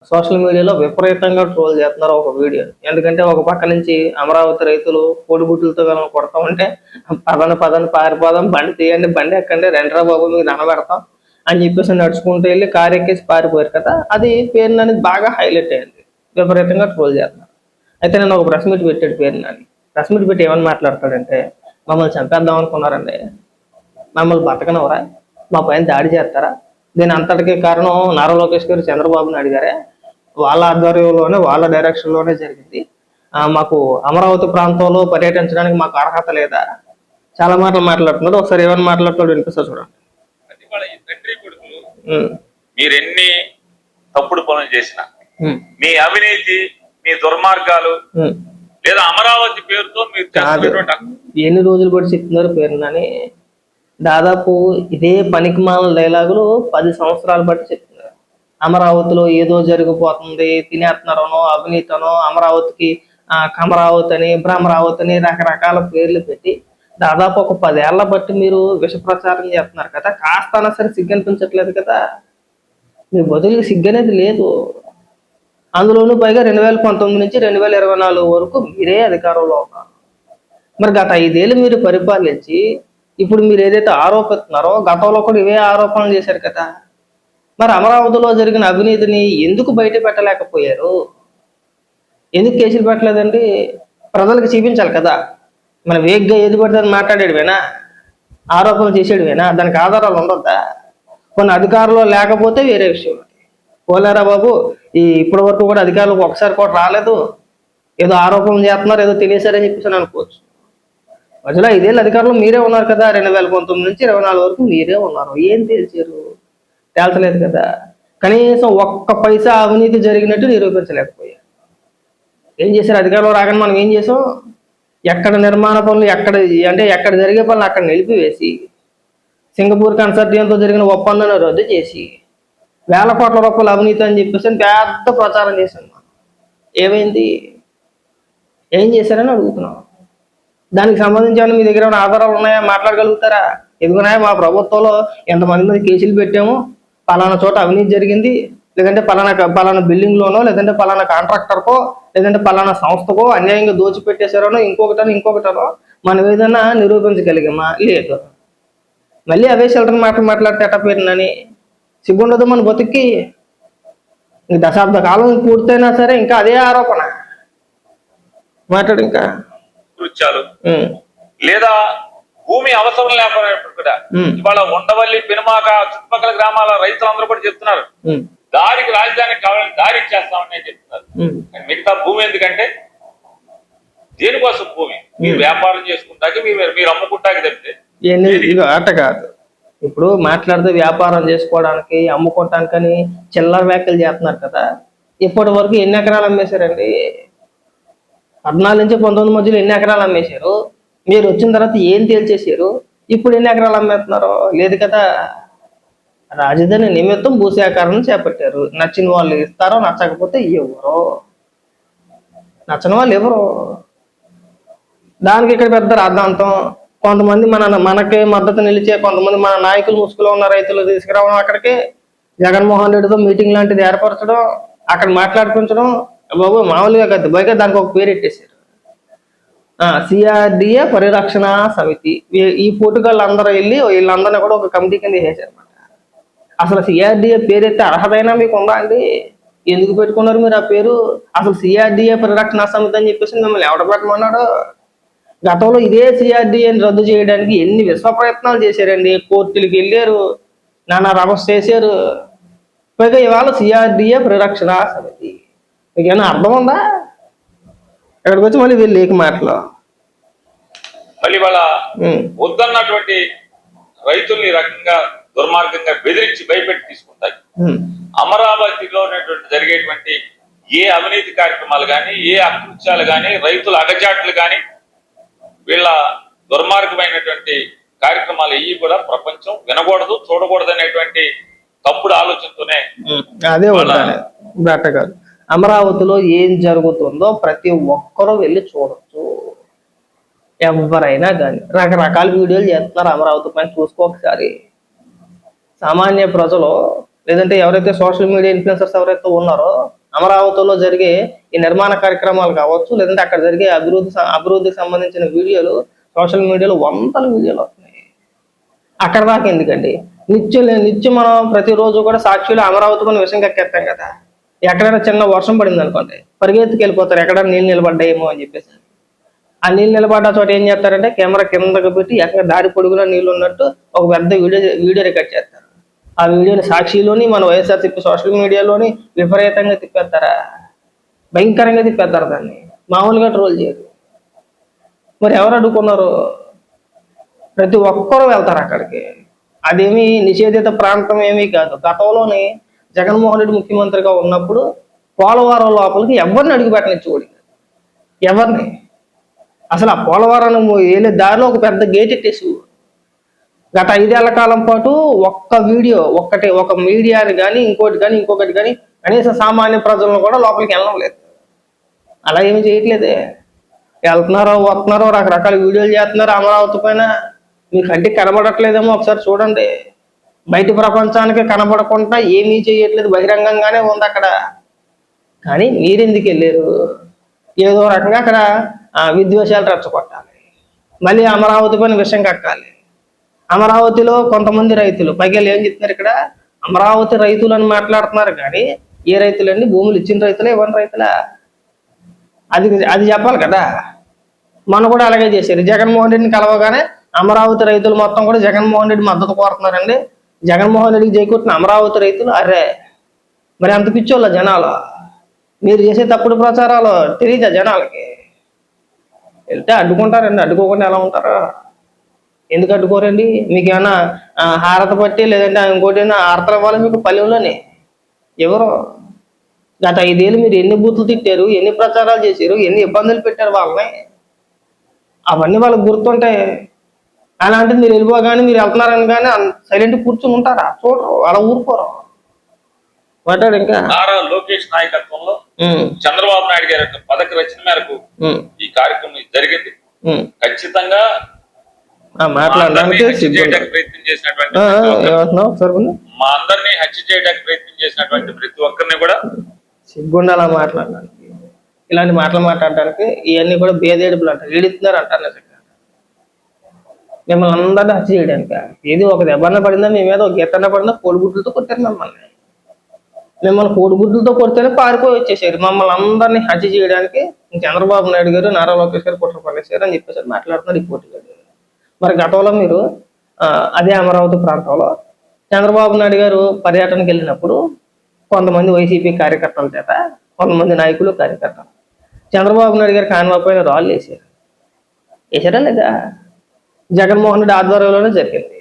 Social మీడియాలో విపరీతంగా troll చేస్తున్నారు ఒక వీడియో. ఎందుకంటే ఒక పక్క నుంచి అమరావతి రైతులు కోడిగుడ్లతో వీళ్ళని కొడతా ఉంటే పదండి పారిపోదాం, బండి తీయండి, బండి ఎక్కండి, రెండ్రా బాబు మీకు దండబెడతాం అని చెప్పేసి నడుచుకుంటూ వెళ్ళి కారు ఎక్కేసి పారిపోయారు కదా. అది పేరు అనేది బాగా హైలైట్ అయింది, విపరీతంగా ట్రోల్ చేస్తున్నారు. అయితే నేను ఒక ప్రెస్ మీట్ పెట్టాడు పేరు నాని. ప్రెస్ మీట్ పెట్టి ఏమని మాట్లాడతాడంటే, మమ్మల్ని చంపేద్దాం అనుకున్నారండి, మమ్మల్ని బతకనవరా, మా పైన దాడి చేస్తారా, దీని అంతటికీ కారణం నారా లోకేష్ గారు చంద్రబాబు నాయుడు గారే, వాళ్ళ ఆధ్వర్యంలోనే వాళ్ళ డైరెక్షన్లోనే జరిగింది, మాకు అమరావతి ప్రాంతంలో పర్యటించడానికి మాకు అర్హత లేదా, చాలా మాటలు మాట్లాడుతున్నాడు. ఒకసారి ఏమైనా మాట్లాడుతున్నాడు వినిపిస్తా చూడండి. మీరెన్ని తప్పుడు పనులు చేసిన, మీ అవినీతి, మీ దుర్మార్గాలు లేదా అమరావతి పేరుతో మీరు ఎన్ని రోజులు కూడా చెప్తున్నారు పేరునని, దాదాపు ఇదే పనికిమాల డైలాగులు 10 సంవత్సరాలు బట్టి చెప్తున్నారు. అమరావతిలో ఏదో జరిగిపోతుంది, తినేస్తున్నారనో, అవినీతనో, అమరావతికి కమరావతి అని, భ్రమరావతి అని రకరకాల పేర్లు పెట్టి దాదాపు ఒక 10 ఏళ్ల బట్టి మీరు విష ప్రచారం చేస్తున్నారు కదా. కాస్త సరే సిగ్గు అనిపించట్లేదు కదా, మీ బదులుకి సిగ్గు అనేది లేదు. అందులోనూ పైగా 2019 నుంచి 2024 వరకు మీరే అధికారంలో ఉన్నారు. మరి గత 5 ఏళ్ళు మీరు పరిపాలించి ఇప్పుడు మీరు ఏదైతే ఆరోపిస్తున్నారో గతంలో కూడా ఇవే ఆరోపణలు చేశారు కదా. మరి అమరావతిలో జరిగిన అవినీతిని ఎందుకు బయట పెట్టలేకపోయారు, ఎందుకు కేసులు పెట్టలేదండి? ప్రజలకు చూపించాలి కదా. మన వేగ్గా ఏది పడితే మాట్లాడేడువేనా, ఆరోపణలు చేసేడువేనా, దానికి ఆధారాలు ఉండొద్దా? కొన్ని అధికారులు లేకపోతే వేరే విషయం. పోలేరా బాబు, ఇప్పటి వరకు కూడా అధికారులకు ఒకసారి కూడా రాలేదు, ఏదో ఆరోపణలు చేస్తున్నారు, ఏదో తెలియసారని చెప్పేసి అనుకోవచ్చు. మధ్యలో 5 ఏళ్ళు అధికారులు మీరే ఉన్నారు కదా, 2019 నుంచి 24 వరకు మీరే ఉన్నారు. ఏం తేల్చారు? తేల్చలేదు కదా. కనీసం ఒక్క పైసా అవినీతి జరిగినట్టు నిరూపించలేకపోయారు. ఏం చేశారు? అధికారంలో రాగానే మనం ఏం చేసాం, ఎక్కడ నిర్మాణ పనులు ఎక్కడ జరిగే పనులు అక్కడ నిలిపివేసి, సింగపూర్ కన్సార్టియంతో జరిగిన ఒప్పందాన్ని రద్దు చేసి, వేల కోట్ల రూపాయలు అవినీతి అని చెప్పేసి పెద్ద ప్రచారం చేశాను. ఏమైంది? ఏం చేశారని అడుగుతున్నాం. దానికి సంబంధించి మీ దగ్గర ఏమైనా ఆధారాలు ఉన్నాయా, మాట్లాడగలుగుతారా? ఎదుగున్నాయా, మా ప్రభుత్వంలో ఎంతమంది మీద కేసులు పెట్టాము, పలానా చోట అవినీతి జరిగింది, లేదంటే పలానా బిల్డింగ్లోనో, లేదంటే పలానా కాంట్రాక్టర్కో, లేదంటే పలానా సంస్థకో అన్యాయంగా దోచిపెట్టేశారనో, ఇంకొకటనో మనం ఏదైనా నిరూపించగలిగామా? లేదు. మళ్ళీ అవే షెల్టర్ మాట్లాడితే ఎట్ట పేరునని సిగ్గుండదు మన బతుక్కి. దశాబ్ద కాలం పూర్తయినా సరే ఇంకా అదే ఆరోపణ మాట్లాడు. ఇంకా లేదా భూమి అవసరం లేకపోయినప్పుడు కూడా ఇవాళ ఉండవల్లి, పెనుమాక చుట్టుపక్కల గ్రామాల రైతులందరూ కూడా చెప్తున్నారు, దారికి రాజధానికి కావాలని దారి ఇచ్చేస్తామని చెప్తున్నారు. మిగతా భూమి ఎందుకంటే దేనికోసం భూమి? మీరు వ్యాపారం చేసుకుంటాకి, మీరు అమ్ముకుంటాకి తప్పితే అట్ట కాదు. ఇప్పుడు మాట్లాడితే వ్యాపారం చేసుకోవడానికి, అమ్ముకోవటానికని చిల్లర వ్యాఖ్యలు చేస్తున్నారు కదా. ఇప్పటి వరకు ఎన్ని ఎకరాలు అమ్మేశారండి? 14 నుంచి 19 మధ్యలో ఎన్ని ఎకరాలు అమ్మేశారు? మీరు వచ్చిన తర్వాత ఏం తేల్చేశారు? ఇప్పుడు ఎన్ని ఎకరాలు అమ్మేస్తున్నారో లేదు కదా. రాజధాని నిమిత్తం భూసేకరణ చేపట్టారు. నచ్చిన వాళ్ళు ఇస్తారో, నచ్చకపోతే ఎవరో, నచ్చని వాళ్ళు ఎవరో. దానికి ఇక్కడ పెద్ద రాద్ధాంతం. కొంతమంది మనకి మద్దతు నిలిచే కొంతమంది మన నాయకులు, ముసుగులో ఉన్న రైతులు తీసుకురావడం, అక్కడికి జగన్మోహన్ రెడ్డితో మీటింగ్ లాంటిది ఏర్పరచడం, అక్కడ మాట్లాడిపించడం. బాబు మామూలుగా కదా, పైగా దానికి ఒక పేరు పెట్టేశారు, సిఆర్డిఏ పరిరక్షణ సమితి. ఈ పోటుగాళ్ళు అందరూ వెళ్ళి వీళ్ళందరినీ కూడా ఒక కమిటీ కింద వేసేసారు అనమాట. అసలు సిఆర్డిఏ పేరైతే అర్హతైనా మీకు ఉందా అండి? ఎందుకు పెట్టుకున్నారు మీరు ఆ పేరు? అసలు సిఆర్డిఏ పరిరక్షణ సమితి అని చెప్పేసి మిమ్మల్ని ఎవడ పెట్టమన్నాడు? గతంలో ఇదే సిఆర్డిఏని రద్దు చేయడానికి ఎన్ని విశ్వ ప్రయత్నాలు చేశారండి. కోర్టులకు వెళ్ళారు, నానా రమస్ చేశారు. పైగా ఇవాళ సిఆర్డిఏ పరిరక్షణ సమితి. మీకు ఏమైనా అర్థం ఉందా? ఇక్కడికి వచ్చి మళ్ళీ వీళ్ళు లేక మాటలు. మళ్ళీ వాళ్ళ వద్దన్నటువంటి రైతుల్ని రకంగా దుర్మార్గంగా బెదిరించి భయపెట్టి తీసుకుంటాయి. అమరావతిలో జరిగేటువంటి ఏ అవినీతి కార్యక్రమాలు కానీ, ఏ అకృత్యాలు కానీ, రైతుల అగచాట్లు కానీ, వీళ్ళ దుర్మార్గమైనటువంటి కార్యక్రమాలు ఇవి కూడా ప్రపంచం వినకూడదు, చూడకూడదు అనేటువంటి తప్పుడు ఆలోచనతోనే అదే కాదు. అమరావతిలో ఏం జరుగుతుందో ప్రతి ఒక్కరూ వెళ్ళి చూడొచ్చు. ఎవరైనా కానీ రకరకాల వీడియోలు చేస్తున్నారు అమరావతి పైన, చూసుకో ఒకసారి. సామాన్య ప్రజలు లేదంటే ఎవరైతే సోషల్ మీడియా ఇన్ఫ్లుయెన్సర్స్ ఎవరైతే ఉన్నారో అమరావతిలో జరిగే ఈ నిర్మాణ కార్యక్రమాలు కావచ్చు, లేదంటే అక్కడ జరిగే అభివృద్ధికి సంబంధించిన వీడియోలు సోషల్ మీడియాలో వందల వీడియోలు వస్తున్నాయి. అక్కడ దాకా ఎందుకండి, నిత్యం మనం ప్రతిరోజు కూడా సాక్షిలో అమరావతి కొన్ని విషయం కక్కేస్తాం కదా. ఎక్కడైనా చిన్న వర్షం పడింది అనుకోండి, పరిగెత్తుకు వెళ్ళిపోతారు ఎక్కడ నీళ్ళు నిలబడ్డాయేమో అని చెప్పేసి. ఆ నీళ్ళు నిలబడ్డ చోట ఏం చేస్తారంటే కెమెరా కిందకు పెట్టి ఎక్కడ దారి పొడుగులో నీళ్ళు ఉన్నట్టు ఒక పెద్ద వీడియో రికార్డ్ చేస్తారు. ఆ వీడియోని సాక్షిలోని మన వైఎస్ఆర్సీపీ సోషల్ మీడియాలోని విపరీతంగా తిప్పేస్తారా, భయంకరంగా తిప్పేస్తారు. దాన్ని మామూలుగా ట్రోల్ చేయరు. మరి ఎవరు అడ్డుకున్నారు? ప్రతి ఒక్కరూ వెళ్తారు అక్కడికి. అదేమి నిషేధిత ప్రాంతం ఏమీ కాదు. గతంలోని జగన్మోహన్ రెడ్డి ముఖ్యమంత్రిగా ఉన్నప్పుడు పోలవరం లోపలికి ఎవరిని అడుగు పెట్టనిచ్చుకోడు, ఎవరిని. అసలు ఆ పోలవరాన్ని వెళ్ళే దారిలో ఒక పెద్ద గేట్ ఎట్టేసి గత 5 ఏళ్ల కాలం పాటు ఒక్క వీడియో ఒక మీడియాని కానీ ఇంకొకటి కానీ కనీసం సామాన్య ప్రజలను కూడా లోపలికి వెళ్ళడం లేదు. అలా ఏమి చేయట్లేదే. వెళ్తున్నారో వస్తున్నారో రకరకాల వీడియోలు చేస్తున్నారు అమరావతి పైన. మీ కంటికి కనబడట్లేదేమో ఒకసారి చూడండి. బయట ప్రపంచానికి కనబడకుండా ఏమీ చేయట్లేదు, బహిరంగంగానే ఉంది అక్కడ. కానీ మీరెందుకు వెళ్ళారు? ఏదో రకంగా అక్కడ విద్వేషాలు రెచ్చగొట్టాలి, మళ్ళీ అమరావతి పైన విషయం కక్కాలి. అమరావతిలో కొంతమంది రైతులు పైగా ఏం చెప్తున్నారు, ఇక్కడ అమరావతి రైతులు అని మాట్లాడుతున్నారు. కానీ ఏ రైతులండి? భూములు ఇచ్చిన రైతులే, ఇవ్వని రైతులా? అది చెప్పాలి కదా. మన కూడా అలాగే చేశారు. జగన్మోహన్ రెడ్డిని కలవగానే అమరావతి రైతులు మొత్తం కూడా జగన్మోహన్ రెడ్డి మద్దతు కోరుతున్నారండి. జగన్మోహన్ రెడ్డికి జైకొట్టిన అమరావతి రైతులు అరే మరి అంత పిచ్చోళ్ళ జనాలు. మీరు చేసే తప్పుడు ప్రచారాలు తెలియదా జనాలకి? వెళ్తే అడ్డుకుంటారండి, అడ్డుకోకుండా ఎలా ఉంటారు? ఎందుకు అడ్డుకోరండి? మీకు ఏమైనా హారత పట్టి లేదంటే ఇంకోటి హారతలు ఇవ్వాలి మీకు పల్లెల్లోనే? ఎవరు? గత 5 ఏళ్ళు మీరు ఎన్ని బూతులు తిట్టారు, ఎన్ని ప్రచారాలు చేశారు, ఎన్ని ఇబ్బందులు పెట్టారు వాళ్ళని, అవన్నీ వాళ్ళకి గుర్తుంటాయి. అలాంటిది మీరు వెళ్ళిపోగానే మీరు వెళ్తున్నారని కానీ సైలెంట్ కూర్చుని ఉంటారా? చూడరు, అలా ఊరుకోరు. మాట్లాడు ఇంకా. నారా లోకేష్ నాయకత్వంలో చంద్రబాబు నాయుడు గారి యొక్క పథక రచన మేరకు ఈ కార్యక్రమం జరిగింది. ఖచ్చితంగా మాట్లాడడానికి ప్రయత్నం చేసినటువంటి మా అందరినీ హత్య చేయడానికి ప్రయత్నం చేసినటువంటి ప్రతి ఒక్కరిని కూడా సిగ్గుండా అలా మాట్లాడడానికి, ఇలాంటి మాటలు మాట్లాడడానికి ఇవన్నీ కూడా బేదేడుపులు అంటారు, ఏడుతున్నారు అంటారు. నిజంగా మిమ్మల్ని అందరినీ హత్య చేయడానికి ఏది ఒక దెబ్బన పడిందా, మీ మీద ఒక గెత్తన పడిందా, కోడిగుడ్లతో కొట్టారు మిమ్మల్ని కోడిగుడ్లతో కొడితేనే పారిపోయి వచ్చేసారు. మమ్మల్ని అందరినీ హత్య చేయడానికి చంద్రబాబు నాయుడు గారు, నారా లోకేష్ గారు కుట్ర పడేశారు అని చెప్పేసి మాట్లాడుతున్నారు ఈ పోటీ. మరి గతంలో మీరు అదే అమరావతి ప్రాంతంలో చంద్రబాబు నాయుడు గారు పర్యటనకు వెళ్ళినప్పుడు కొంతమంది వైసీపీ కార్యకర్తల చేత, కొంతమంది నాయకులు కార్యకర్తలు చంద్రబాబు నాయుడు గారి కాన్వా పైన రాళ్ళు వేసారా లేదా? జగన్మోహన్ రెడ్డి ఆధ్వర్యంలోనే జరిగింది.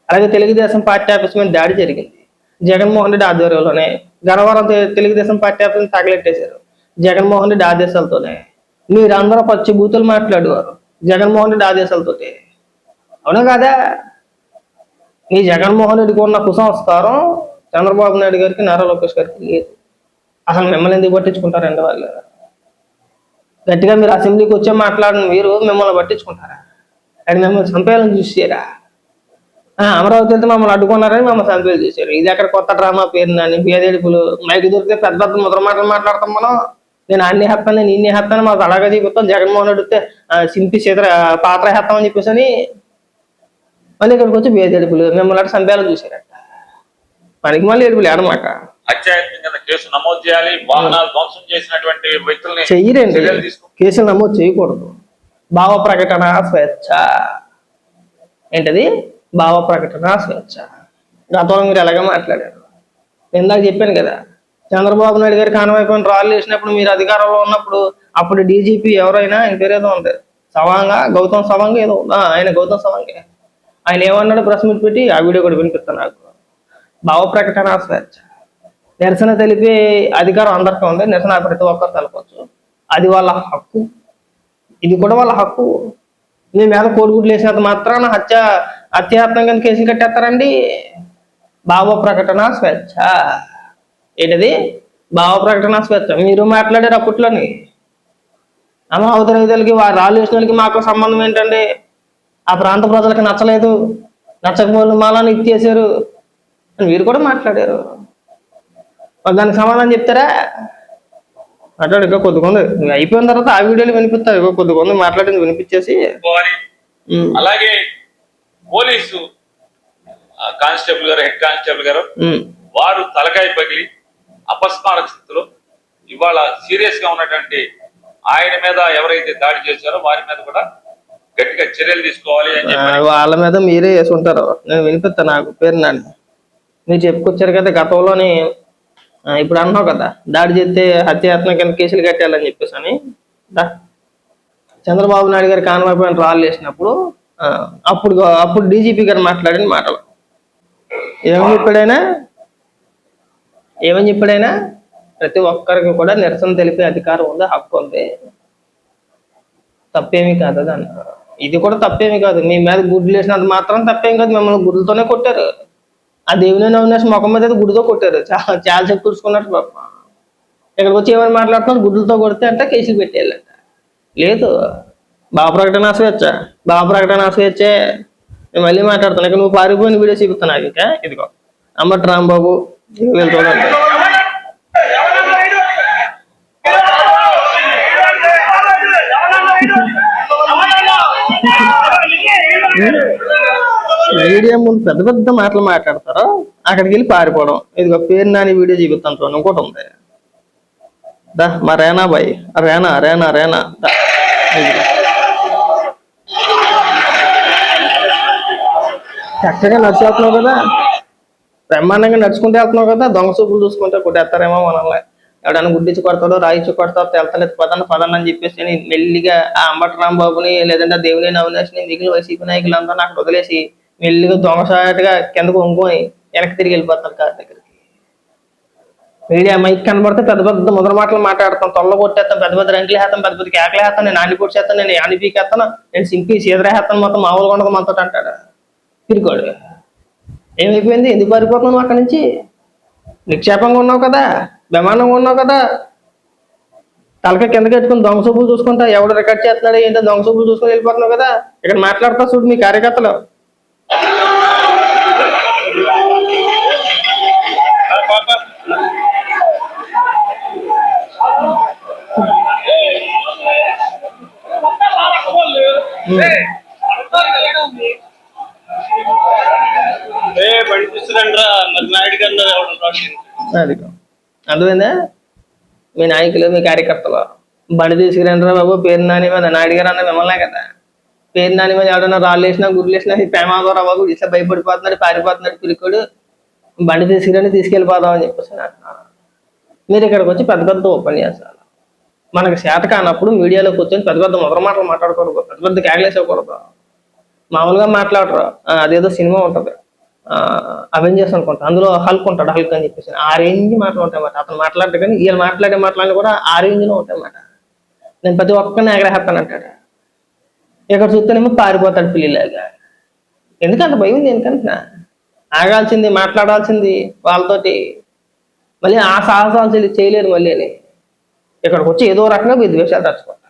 అలాగే తెలుగుదేశం పార్టీ ఆఫీస్ మీద దాడి జరిగింది, జగన్మోహన్ రెడ్డి ఆధ్వర్యంలోనే. గన్నవరం తెలుగుదేశం పార్టీ ఆఫీస్ తగలెట్టేశారు, జగన్మోహన్ రెడ్డి ఆదేశాలతోనే. మీరందరూ పచ్చి బూతులు మాట్లాడేవారు జగన్మోహన్ రెడ్డి ఆదేశాలతోటి, అవునా కాదా? మీ జగన్మోహన్ రెడ్డికి ఉన్న కుసంస్కారం చంద్రబాబు నాయుడు గారికి, నారా లోకేష్ గారికి లేదు. అసలు మిమ్మల్ని ఎందుకు పట్టించుకుంటారండి వాళ్ళు? గట్టిగా మీరు అసెంబ్లీకి వచ్చే మాట్లాడిన మీరు మిమ్మల్ని పట్టించుకుంటారా? అది మిమ్మల్ని చంపేయాలని చూసారా? అమరావతి వెళ్తే మమ్మల్ని అడ్డుకున్నారని మమ్మల్ని చంపేయాలి చూసారు. ఇది ఎక్కడ కొత్త డ్రామా పేరునని బేదేడుపులు. మైకి దొరికితే పెద్ద పెద్ద ముద్ర మాటలు మాట్లాడతాం మనం. నేను అన్ని హత్తాను, నేను ఇన్ని హత్తాను, మాకు అలాగే చెబుతాం. జగన్మోహన్ రెడ్డి వస్తే సింపి చేత పాత్ర హత్తామని చెప్పేసి అని మళ్ళీ ఇక్కడికి వచ్చి బేదేడుపులు. మిమ్మల్ని అటు చంపేయాలని చూసారట. మనకి మళ్ళీ ఏడుపులు అనమాట. కేసు నమోదు చేయాలి. వాహనాలు ధ్వంసం చేసినటువంటి వ్యక్తుల్ని చెయ్యరండి, కేసులు నమోదు చేయకూడదు. భావ ప్రకటన స్వేచ్ఛ. ఏంటది? భావ ప్రకటన స్వేచ్ఛ. గతంలో మీరు ఎలాగ మాట్లాడారు? ఇందాక చెప్పాను కదా, చంద్రబాబు నాయుడు గారి కాన్వాయ్పైన రాళ్ళు వేసినప్పుడు మీరు అధికారంలో ఉన్నప్పుడు అప్పుడు డీజీపీ ఎవరైనా ఆయన పేరేదో ఉంది, గౌతమ్ సవాంగ్ ఏదో, ఆయన గౌతమ్ సవాంగే. ఆయన ఏమన్నాడు ప్రెస్ మీట్ పెట్టి, ఆ వీడియో కూడా వినిపిస్తాను నాకు. భావ ప్రకటన స్వేచ్ఛ. నిరసన తెలిపే అధికారం అందరికీ ఉంది, నిరసన ప్రతి ఒక్కరు తెలపచ్చు, అది వాళ్ళ హక్కు. ఇది కూడా వాళ్ళ హక్కు. మీ మీద కోడిగుడ్లు వేసినంత మాత్రాన హత్యాయత్నం కింద కేసులు కట్టేస్తారండి. భావ ప్రకటన స్వేచ్ఛ. ఏంటది? భావ ప్రకటన స్వేచ్ఛ. మీరు మాట్లాడారు అప్పట్లోని అమరావతి రైతులకి, రాళ్ళు వేసిన వాళ్ళకి మాకు సంబంధం ఏంటండి? ఆ ప్రాంత ప్రజలకు నచ్చలేదు, నచ్చకపోయిన మాలని ఇచ్చేసారు, అని మీరు కూడా మాట్లాడారు. మరి దానికి సమాధానం చెప్తారా? మాట్లాడు. ఇంకా కొద్దిగా ఉంది, అయిపోయిన తర్వాత ఆ వీడియోలు వినిపిస్తారు. ఇక కొద్దిగా ఉంది మాట్లాడింది వినిపించేసి. అలాగే పోలీసు కానిస్టేబుల్ గారు, హెడ్ కానిస్టేబుల్ గారు, వారు తలకాయ పగిలి అపస్మారక స్థితిలో ఇవాళ సీరియస్ గా ఉన్నటువంటి ఆయన మీద ఎవరైతే దాడి చేశారో వారి మీద కూడా గట్టిగా చర్యలు తీసుకోవాలి అని చెప్పి వాళ్ళ మీద మీరే వేసుకుంటారు. నేను వినిపిస్తా నాకు పేరు నాని మీరు చెప్పుకొచ్చారు కదా గతంలోని. ఇప్పుడు అన్నావు కదా దాడి చేస్తే హత్యాయత్నం కింద కేసులు కట్టాలని చెప్పేసి అని. చంద్రబాబు నాయుడు గారు కాన్వాయ్ పైన రాళ్ళు వేసినప్పుడు అప్పుడు డీజీపీ గారు మాట్లాడిన మాటలు ఏమని చెప్పాడైనా ప్రతి ఒక్కరికి కూడా నిరసన తెలిపే అధికారం ఉంది, హక్కు ఉంది, తప్పేమీ కాదు అని అన్నారు. ఇది కూడా తప్పేమీ కాదు. మీ మీద గుడ్లు వేసినంత మాత్రం తప్పేం కాదు. మిమ్మల్ని గుడ్లతోనే కొట్టారు. ఆ దేవుని అవినాష్ ముఖం మీద గుడితో కొట్టారు. చాలా సేపు చూసుకున్నట్టు పాప. ఇక్కడికి వచ్చి ఏమైనా మాట్లాడుతున్నారు, గుడ్లతో కొడితే అంటే కేసులు పెట్టేయాలంట. లేదు, భావ ప్రకటన స్వేచ్ఛే. నేను మళ్ళీ మాట్లాడుతాను. ఇక నువ్వు పారిపోయిన వీడియో చూపిస్తాను నాకు. ఇంకా ఇదిగో అమ్మటి రాంబాబు వీళ్ళు చూడండి. వీడియో ముందు పెద్ద పెద్ద మాటలు మాట్లాడతారు, అక్కడికి వెళ్ళి పారిపోవడం. ఇదిగో పేరు నాని వీడియో చూపిస్తాను చూడండి. ఇంకోటి ఉంది మా రేనా బాయ్, రేనా చక్కగా నడిచి వెళ్తున్నావు కదా, బ్రహ్మాండంగా నడుచుకుంటూ వెళ్తున్నావు కదా. దొంగ చూపులు చూసుకుంటే కొట్టేస్తారేమో మనల్ని. ఎవడైనా గుడ్డిచ్చి కొడతాడో రాయిచ్చి కొడతాడో తెలతలేదు పదన్న అని చెప్పేసి మెల్లిగా ఆ అంబటి రాంబాబుని లేదంటే దేవుని అవినాష్ని మిగిలిన వైసీపీ నాయకులందరూ అక్కడ వదిలేసి మెల్లిగా దొంగసాటుగా కిందకు వంగుకొని వెనక్కి తిరిగి వెళ్ళిపోతారు కారు దగ్గరికి. మీడియా మైక్ కనబడితే పెద్ద పెద్ద ముద్ర మాటలు మాట్లాడతాం, తొల్ల కొట్టేస్తాం, పెద్ద పెద్ద రంకులు వేస్తాం, పెద్ద పెద్ద కేకలు వేస్తాను, నేను ఆండి పొడిచేస్తాను, నేను ఆండి పీకేస్తాను, నేను సింపి సీదరేస్తాను, మొత్తం మామూలుగా ఉండదు మనతో అంటాడు. తిరిగాడు. ఏమైపోయింది? ఎందుకు పారిపోతున్నావు అక్కడి నుంచి? నిక్షేపంగా ఉన్నావు కదా, బ్రహ్మాండంగా ఉన్నావు కదా. తలక కింద కట్టుకుని దొంగ చూపులు చూసుకుంటా ఎవడు రికార్డ్ చేస్తున్నాడు ఏంటో దొంగ చూపులు చూసుకుని వెళ్ళిపోతున్నావు కదా. ఇక్కడ మాట్లాడతా చూడు మీ కార్యకర్తలు. అర్థమైందా? మీ నాయకులు మీ కార్యకర్తలు బండి తీసుకురండిరా బాబు పేరు నాని మీద నాయుడు గారు అన్న మిమ్మల్నే కదా. పేరు నాని మీద ఎవడన్నా రాళ్ళు వేసినా గుడ్లు వేసినా ప్రేమాదోరా బాబు ఇట్లా భయపడిపోతున్నాడు, పారిపోతున్నాడు, పిరికోడు, బండి తీసుకెళ్ళిపోదాం అని చెప్పేసి అంటున్నారు. మీరు ఇక్కడికి వచ్చి పెద్ద పెద్ద ఉపన్యాసాలు మనకు శాత కానప్పుడు మీడియాలో కూర్చొని పెద్ద పెద్ద మొదల మాటలు మాట్లాడకూడదు, పెద్ద పెద్ద క్యాగ్లేసేయకూడదు. మామూలుగా మాట్లాడరు. అదేదో సినిమా ఉంటుంది అవెంజర్స్ అనుకుంటా, అందులో హల్క్ ఉంటాడు, హల్క్ అని చెప్పేసి ఆ రేంజ్ మాటలు ఉంటాయి అన్నమాట. అతను మాట్లాడరు కానీ వీళ్ళు మాట్లాడే మాటలు కూడా ఆ రేంజ్లో ఉంటాయి అన్నమాట. నేను ప్రతి ఒక్కరిని ఎగరేస్తాను అంటాడు. ఇక్కడ చూస్తేనేమో పారిపోతాడు పిల్లిలాగా. ఎందుకంత భయం? దేనికంటున్నా ఆగాల్సింది, మాట్లాడాల్సింది వాళ్ళతోటి. మళ్ళీ ఆ సాహసాలు చేయలేరు మళ్ళీ. ఇక్కడికి వచ్చి ఏదో రకంగా విద్వేషాలు తెచ్చుకోండి.